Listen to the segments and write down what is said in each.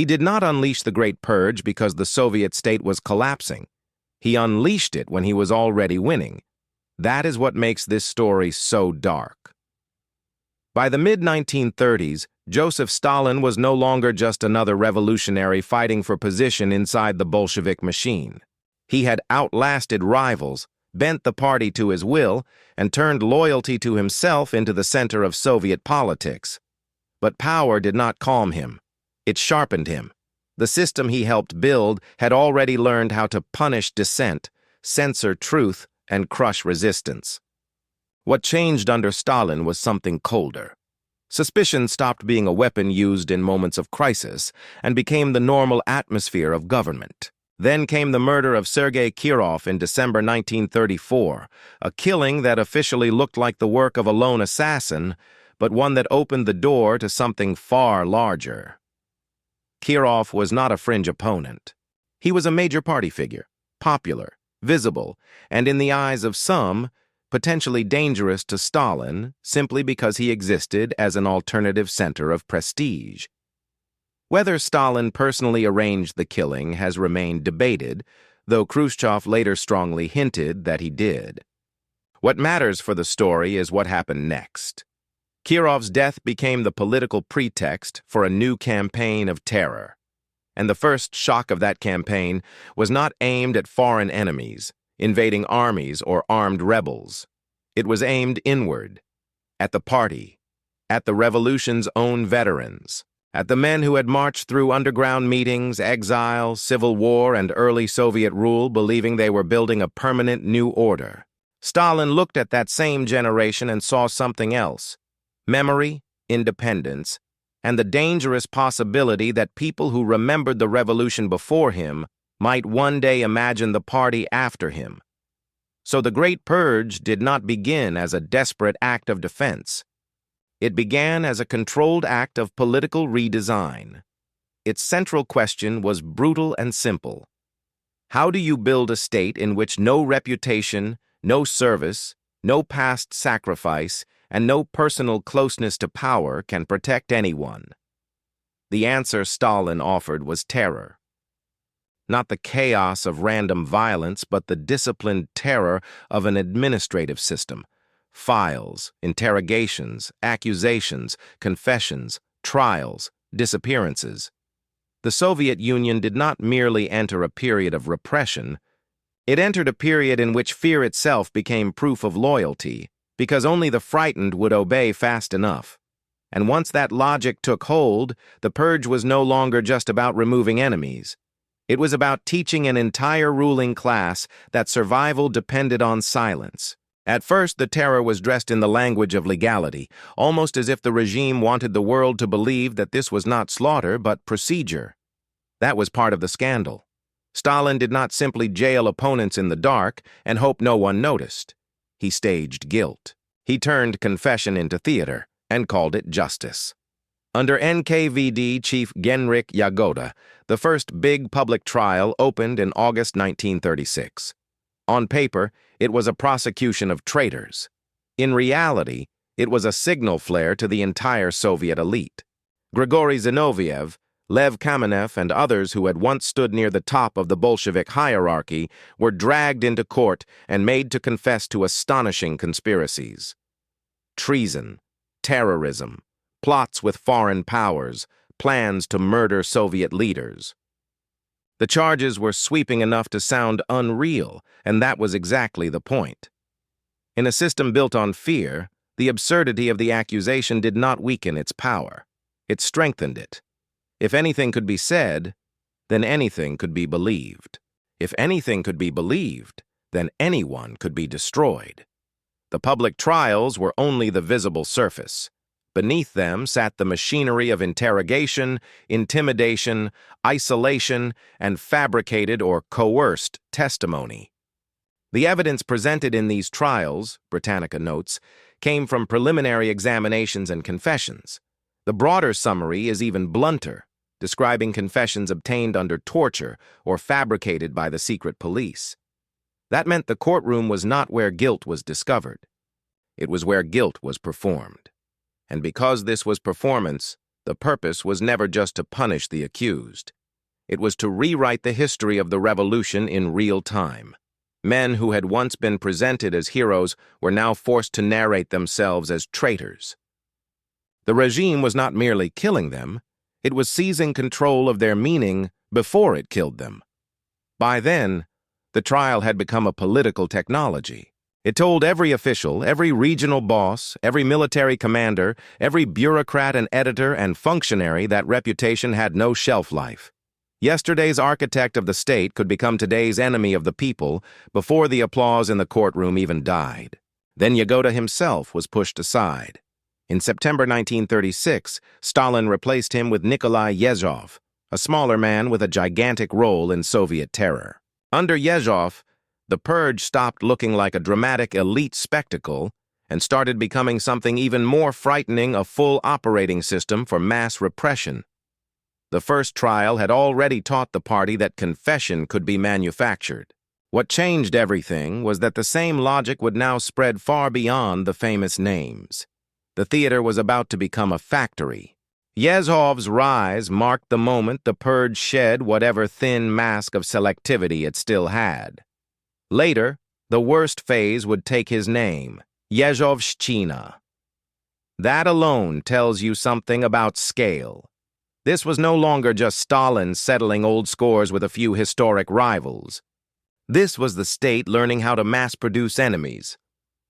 He did not unleash the Great Purge because the Soviet state was collapsing. He unleashed it when he was already winning. That is what makes this story so dark. By the mid-1930s, Joseph Stalin was no longer just another revolutionary fighting for position inside the Bolshevik machine. He had outlasted rivals, bent the party to his will, and turned loyalty to himself into the center of Soviet politics. But power did not calm him. It sharpened him. The system he helped build had already learned how to punish dissent, censor truth, and crush resistance. What changed under Stalin was something colder. Suspicion stopped being a weapon used in moments of crisis and became the normal atmosphere of government. Then came the murder of Sergei Kirov in December 1934, a killing that officially looked like the work of a lone assassin, but one that opened the door to something far larger. Kirov was not a fringe opponent. He was a major party figure, popular, visible, and in the eyes of some, potentially dangerous to Stalin simply because he existed as an alternative center of prestige. Whether Stalin personally arranged the killing has remained debated, though Khrushchev later strongly hinted that he did. What matters for the story is what happened next. Kirov's death became the political pretext for a new campaign of terror. And the first shock of that campaign was not aimed at foreign enemies, invading armies or armed rebels. It was aimed inward, at the party, at the revolution's own veterans, at the men who had marched through underground meetings, exile, civil war, and early Soviet rule, believing they were building a permanent new order. Stalin looked at that same generation and saw something else: memory, independence, and the dangerous possibility that people who remembered the revolution before him might one day imagine the party after him. So the Great Purge did not begin as a desperate act of defense. It began as a controlled act of political redesign. Its central question was brutal and simple. How do you build a state in which no reputation, no service, no past sacrifice, and no personal closeness to power can protect anyone? The answer Stalin offered was terror. Not the chaos of random violence, but the disciplined terror of an administrative system. Files, interrogations, accusations, confessions, trials, disappearances. The Soviet Union did not merely enter a period of repression. It entered a period in which fear itself became proof of loyalty, because only the frightened would obey fast enough. And once that logic took hold, the purge was no longer just about removing enemies. It was about teaching an entire ruling class that survival depended on silence. At first, the terror was dressed in the language of legality, almost as if the regime wanted the world to believe that this was not slaughter but procedure. That was part of the scandal. Stalin did not simply jail opponents in the dark and hope no one noticed. He staged guilt. He turned confession into theater and called it justice. Under NKVD Chief Genrikh Yagoda, the first big public trial opened in August 1936. On paper, it was a prosecution of traitors. In reality, it was a signal flare to the entire Soviet elite. Grigory Zinoviev, Lev Kamenev, and others who had once stood near the top of the Bolshevik hierarchy were dragged into court and made to confess to astonishing conspiracies. Treason, terrorism, plots with foreign powers, plans to murder Soviet leaders. The charges were sweeping enough to sound unreal, and that was exactly the point. In a system built on fear, the absurdity of the accusation did not weaken its power. It strengthened it. If anything could be said, then anything could be believed. If anything could be believed, then anyone could be destroyed. The public trials were only the visible surface. Beneath them sat the machinery of interrogation, intimidation, isolation, and fabricated or coerced testimony. The evidence presented in these trials, Britannica notes, came from preliminary examinations and confessions. The broader summary is even blunter, describing confessions obtained under torture or fabricated by the secret police. That meant the courtroom was not where guilt was discovered. It was where guilt was performed. And because this was performance, The purpose was never just to punish the accused. It was to rewrite the history of the revolution in real time. Men who had once been presented as heroes were now forced to narrate themselves as traitors. The regime was not merely killing them, it was seizing control of their meaning before it killed them. By then, the trial had become a political technology. It told every official, every regional boss, every military commander, every bureaucrat and editor and functionary that reputation had no shelf life. Yesterday's architect of the state could become today's enemy of the people before the applause in the courtroom even died. Then Yagoda himself was pushed aside. In September 1936, Stalin replaced him with Nikolai Yezhov, a smaller man with a gigantic role in Soviet terror. Under Yezhov, the purge stopped looking like a dramatic elite spectacle and started becoming something even more frightening, a full operating system for mass repression. The first trial had already taught the party that confession could be manufactured. What changed everything was that the same logic would now spread far beyond the famous names. The theater was about to become a factory. Yezhov's rise marked the moment the purge shed whatever thin mask of selectivity it still had. Later, the worst phase would take his name, Yezhovshchina. That alone tells you something about scale. This was no longer just Stalin settling old scores with a few historic rivals. This was the state learning how to mass-produce enemies.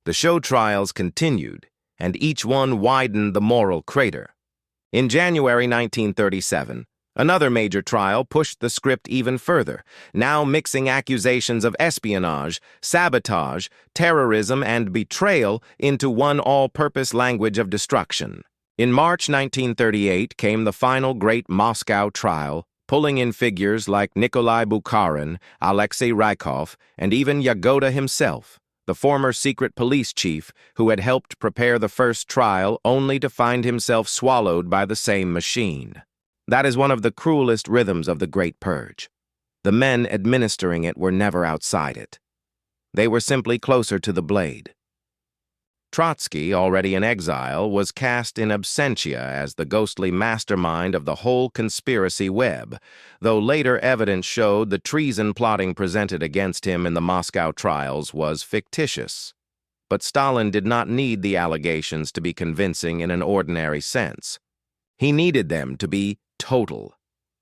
The show trials continued, and each one widened the moral crater. In January 1937, another major trial pushed the script even further, now mixing accusations of espionage, sabotage, terrorism, and betrayal into one all-purpose language of destruction. In March 1938 came the final great Moscow trial, pulling in figures like Nikolai Bukharin, Alexei Rykov, and even Yagoda himself, the former secret police chief who had helped prepare the first trial only to find himself swallowed by the same machine. That is one of the cruelest rhythms of the Great Purge. The men administering it were never outside it. They were simply closer to the blade. Trotsky, already in exile, was cast in absentia as the ghostly mastermind of the whole conspiracy web, though later evidence showed the treason plotting presented against him in the Moscow trials was fictitious. But Stalin did not need the allegations to be convincing in an ordinary sense. He needed them to be total.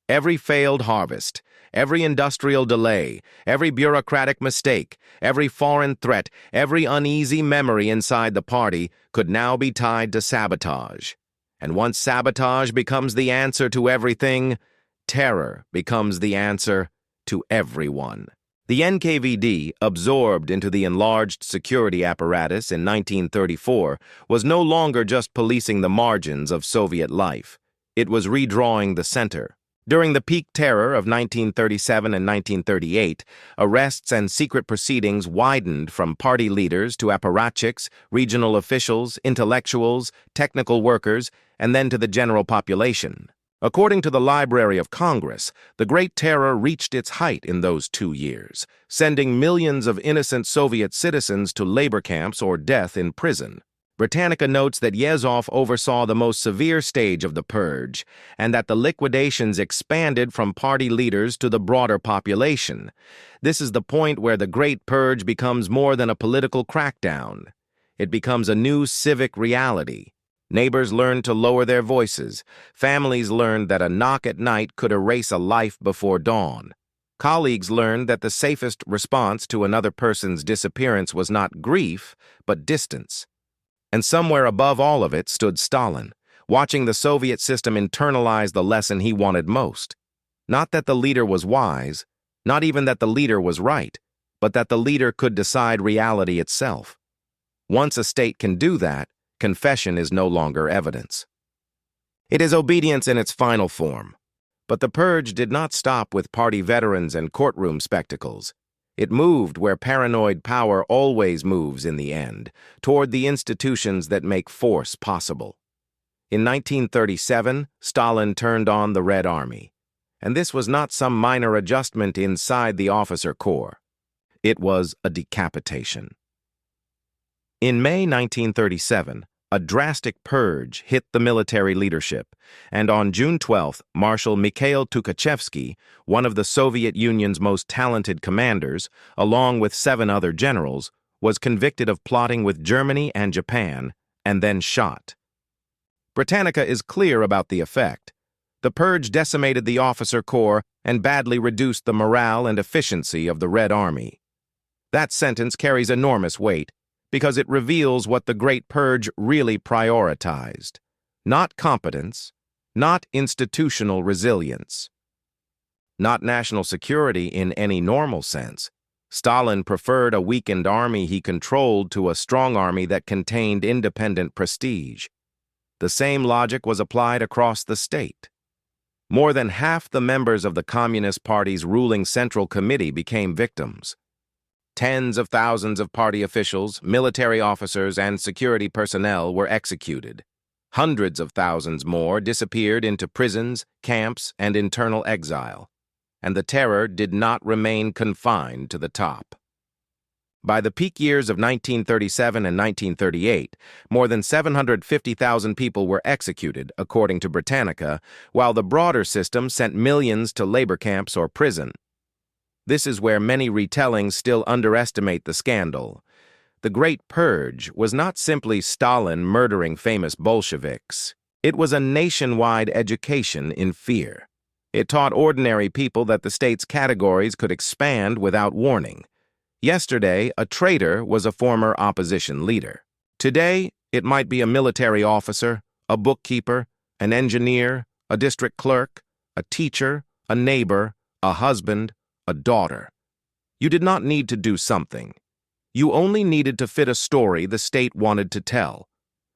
Every failed harvest, every industrial delay, every bureaucratic mistake, every foreign threat, every uneasy memory inside the party could now be tied to sabotage. And once sabotage becomes the answer to everything, terror becomes the answer to everyone. The NKVD, absorbed into the enlarged security apparatus in 1934, was no longer just policing the margins of Soviet life. It was redrawing the center. During the peak terror of 1937 and 1938, arrests and secret proceedings widened from party leaders to apparatchiks, regional officials, intellectuals, technical workers, and then to the general population. According to the Library of Congress, the Great Terror reached its height in those 2 years, sending millions of innocent Soviet citizens to labor camps or death in prison. Britannica notes that Yezhov oversaw the most severe stage of the purge, and that the liquidations expanded from party leaders to the broader population. This is the point where the Great Purge becomes more than a political crackdown. It becomes a new civic reality. Neighbors learned to lower their voices. Families learned that a knock at night could erase a life before dawn. Colleagues learned that the safest response to another person's disappearance was not grief, but distance. And somewhere above all of it stood Stalin, watching the Soviet system internalize the lesson he wanted most. Not that the leader was wise, not even that the leader was right, but that the leader could decide reality itself. Once a state can do that, confession is no longer evidence. It is obedience in its final form. But the purge did not stop with party veterans and courtroom spectacles. It moved where paranoid power always moves in the end, toward the institutions that make force possible. In 1937, Stalin turned on the Red Army. And this was not some minor adjustment inside the officer corps. It was a decapitation. In May 1937, A drastic purge hit the military leadership, and on June 12th, Marshal Mikhail Tukhachevsky, one of the Soviet Union's most talented commanders, along with 7 other generals, was convicted of plotting with Germany and Japan, and then shot. Britannica is clear about the effect. The purge decimated the officer corps and badly reduced the morale and efficiency of the Red Army. That sentence carries enormous weight, because it reveals what the Great Purge really prioritized. Not competence, not institutional resilience, not national security in any normal sense. Stalin preferred a weakened army he controlled to a strong army that contained independent prestige. The same logic was applied across the state. More than half the members of the Communist Party's ruling Central Committee became victims. Tens of thousands of party officials, military officers, and security personnel were executed. Hundreds of thousands more disappeared into prisons, camps, and internal exile. And the terror did not remain confined to the top. By the peak years of 1937 and 1938, more than 750,000 people were executed, according to Britannica, while the broader system sent millions to labor camps or prison. This is where many retellings still underestimate the scandal. The Great Purge was not simply Stalin murdering famous Bolsheviks. It was a nationwide education in fear. It taught ordinary people that the state's categories could expand without warning. Yesterday, a traitor was a former opposition leader. Today, it might be a military officer, a bookkeeper, an engineer, a district clerk, a teacher, a neighbor, a husband, a daughter. You did not need to do something. You only needed to fit a story the state wanted to tell.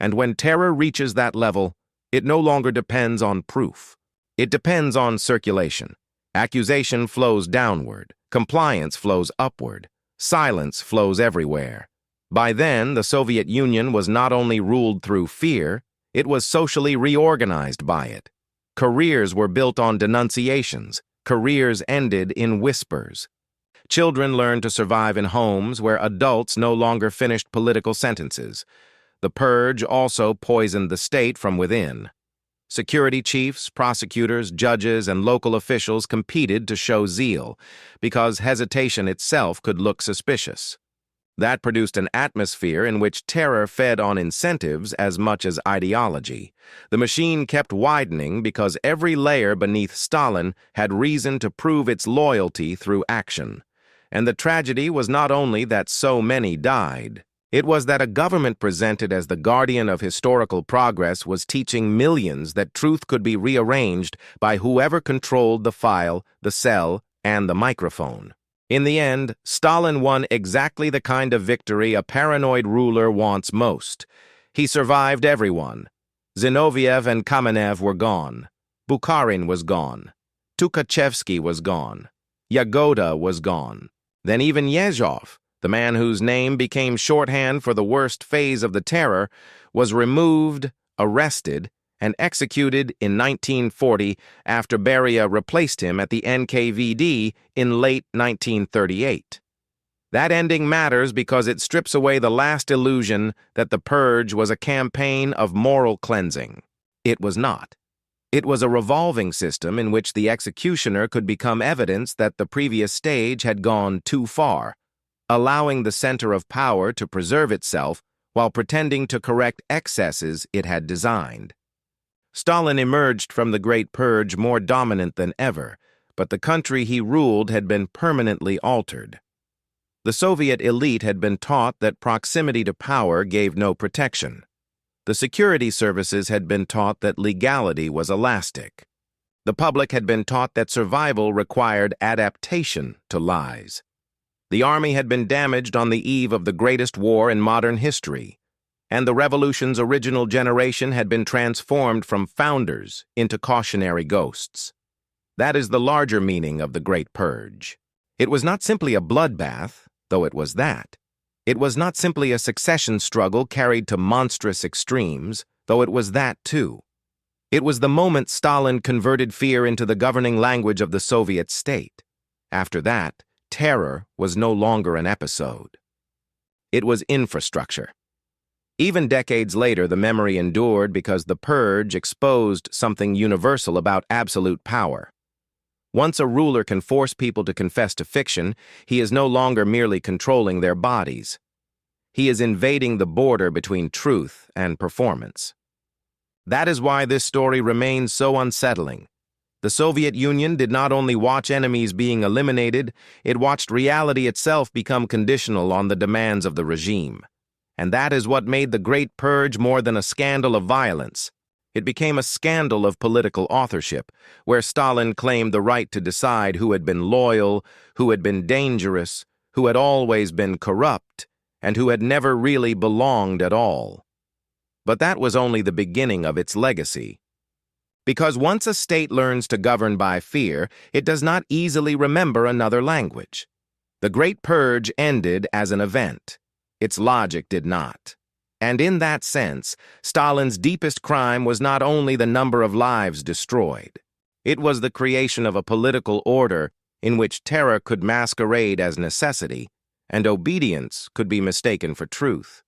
And when terror reaches that level, it no longer depends on proof. It depends on circulation. Accusation flows downward. Compliance flows upward. Silence flows everywhere. By then, the Soviet Union was not only ruled through fear, it was socially reorganized by it. Careers were built on denunciations. Careers ended in whispers. Children learned to survive in homes where adults no longer finished political sentences. The purge also poisoned the state from within. Security chiefs, prosecutors, judges, and local officials competed to show zeal, because hesitation itself could look suspicious. That produced an atmosphere in which terror fed on incentives as much as ideology. The machine kept widening because every layer beneath Stalin had reason to prove its loyalty through action. And the tragedy was not only that so many died. It was that a government presented as the guardian of historical progress was teaching millions that truth could be rearranged by whoever controlled the file, the cell, and the microphone. In the end, Stalin won exactly the kind of victory a paranoid ruler wants most. He survived everyone. Zinoviev and Kamenev were gone. Bukharin was gone. Tukhachevsky was gone. Yagoda was gone. Then even Yezhov, the man whose name became shorthand for the worst phase of the terror, was removed, arrested, and executed in 1940 after Beria replaced him at the NKVD in late 1938. That ending matters because it strips away the last illusion that the purge was a campaign of moral cleansing. It was not. It was a revolving system in which the executioner could become evidence that the previous stage had gone too far, allowing the center of power to preserve itself while pretending to correct excesses it had designed. Stalin emerged from the Great Purge more dominant than ever, but the country he ruled had been permanently altered. The Soviet elite had been taught that proximity to power gave no protection. The security services had been taught that legality was elastic. The public had been taught that survival required adaptation to lies. The army had been damaged on the eve of the greatest war in modern history, and the revolution's original generation had been transformed from founders into cautionary ghosts. That is the larger meaning of the Great Purge. It was not simply a bloodbath, though it was that. It was not simply a succession struggle carried to monstrous extremes, though it was that too. It was the moment Stalin converted fear into the governing language of the Soviet state. After that, terror was no longer an episode. It was infrastructure. Even decades later, the memory endured because the purge exposed something universal about absolute power. Once a ruler can force people to confess to fiction, he is no longer merely controlling their bodies. He is invading the border between truth and performance. That is why this story remains so unsettling. The Soviet Union did not only watch enemies being eliminated, it watched reality itself become conditional on the demands of the regime. And that is what made the Great Purge more than a scandal of violence. It became a scandal of political authorship, where Stalin claimed the right to decide who had been loyal, who had been dangerous, who had always been corrupt, and who had never really belonged at all. But that was only the beginning of its legacy. Because once a state learns to govern by fear, it does not easily remember another language. The Great Purge ended as an event. Its logic did not. And in that sense, Stalin's deepest crime was not only the number of lives destroyed. It was the creation of a political order in which terror could masquerade as necessity, and obedience could be mistaken for truth.